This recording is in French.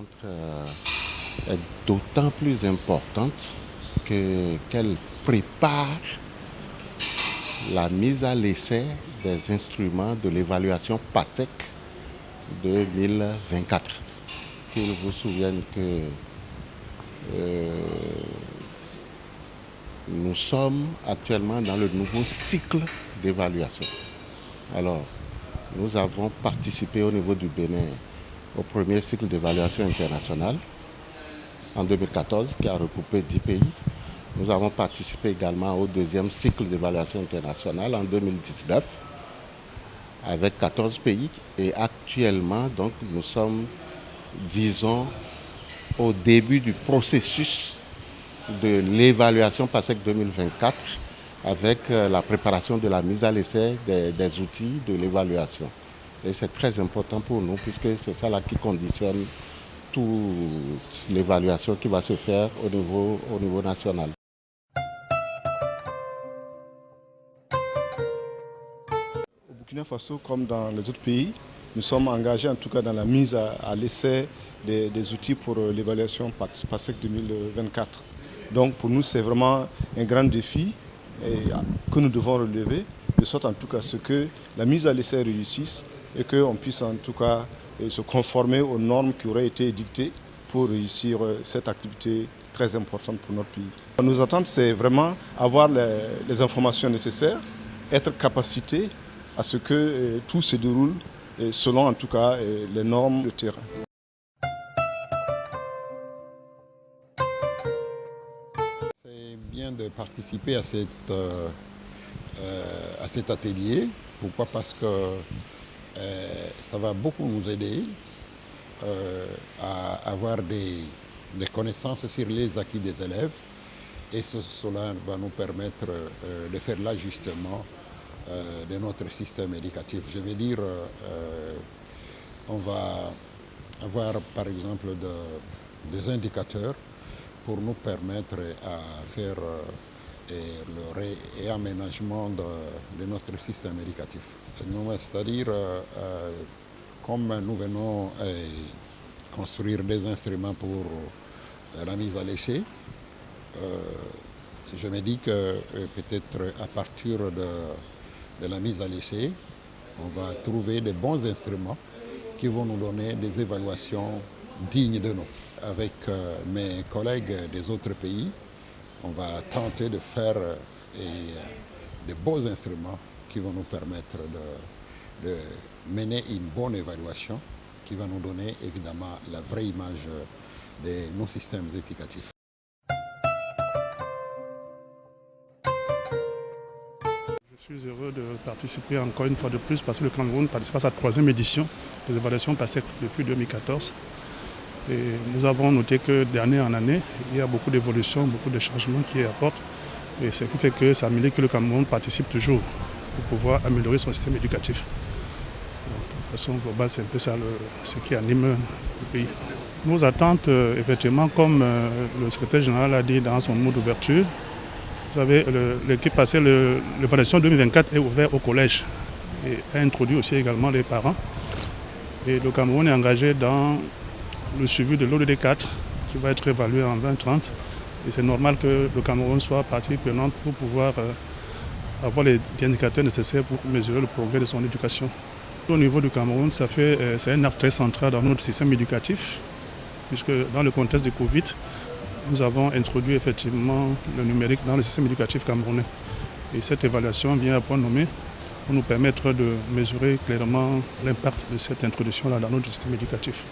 rencontre est d'autant plus importante qu'elle prépare la mise à l'essai des instruments de l'évaluation PASEC 2024. Qu'il vous souvienne que nous sommes actuellement dans le nouveau cycle d'évaluation. Alors, nous avons participé au niveau du Bénin au premier cycle d'évaluation internationale en 2014 qui a regroupé 10 pays. Nous avons participé également au deuxième cycle d'évaluation internationale en 2019 avec 14 pays. Et actuellement, donc, nous sommes, disons, au début du processus de l'évaluation PASEC 2024 avec la préparation de la mise à l'essai des outils de l'évaluation. Et c'est très important pour nous puisque c'est ça là qui conditionne toute l'évaluation qui va se faire au niveau national. Au Burkina Faso, comme dans les autres pays, nous sommes engagés en tout cas dans la mise à l'essai des outils pour l'évaluation PASEC 2024. Donc pour nous, c'est vraiment un grand défi que nous devons relever, de sorte en tout cas à ce que la mise à l'essai réussisse et qu'on puisse en tout cas se conformer aux normes qui auraient été édictées pour réussir cette activité très importante pour notre pays. Nos attentes, c'est vraiment avoir les informations nécessaires, être capacité à ce que tout se déroule selon en tout cas les normes de terrain. C'est bien de participer à cet atelier. Pourquoi? Parce que ça va beaucoup nous aider à avoir des connaissances sur les acquis des élèves et cela va nous permettre de faire l'ajustement de notre système éducatif. Je veux dire, on va avoir par exemple des indicateurs pour nous permettre à faire le réaménagement de notre système éducatif. C'est-à-dire, comme nous venons construire des instruments pour la mise à l'essai, je me dis que peut-être à partir de la mise à l'essai, on va trouver des bons instruments qui vont nous donner des évaluations dignes de nous. Avec mes collègues des autres pays, on va tenter de faire de beaux instruments qui vont nous permettre de mener une bonne évaluation qui va nous donner évidemment la vraie image de nos systèmes éducatifs. Je suis heureux de participer encore une fois de plus parce que le Cameroun participe à sa troisième édition de l'évaluation PASEC depuis 2014. Et nous avons noté que d'année en année, il y a beaucoup d'évolutions, beaucoup de changements qui apportent. Et ce qui fait que ça mérite que le Cameroun participe toujours pour pouvoir améliorer son système éducatif. Donc, de façon globale, c'est un peu ça ce qui anime le pays. Nos attentes, effectivement, comme le secrétaire général a dit dans son mot d'ouverture, vous savez, l'équipe passée, l'évaluation 2024 est ouverte au collège et a introduit aussi également les parents. Et le Cameroun est engagé dans le suivi de l'ODD 4 qui va être évalué en 2030. Et c'est normal que le Cameroun soit partie prenante pour pouvoir avoir les indicateurs nécessaires pour mesurer le progrès de son éducation. Au niveau du Cameroun, c'est un axe très central dans notre système éducatif, puisque dans le contexte de Covid, nous avons introduit effectivement le numérique dans le système éducatif camerounais. Et cette évaluation vient à point nommé pour nous permettre de mesurer clairement l'impact de cette introduction-là dans notre système éducatif.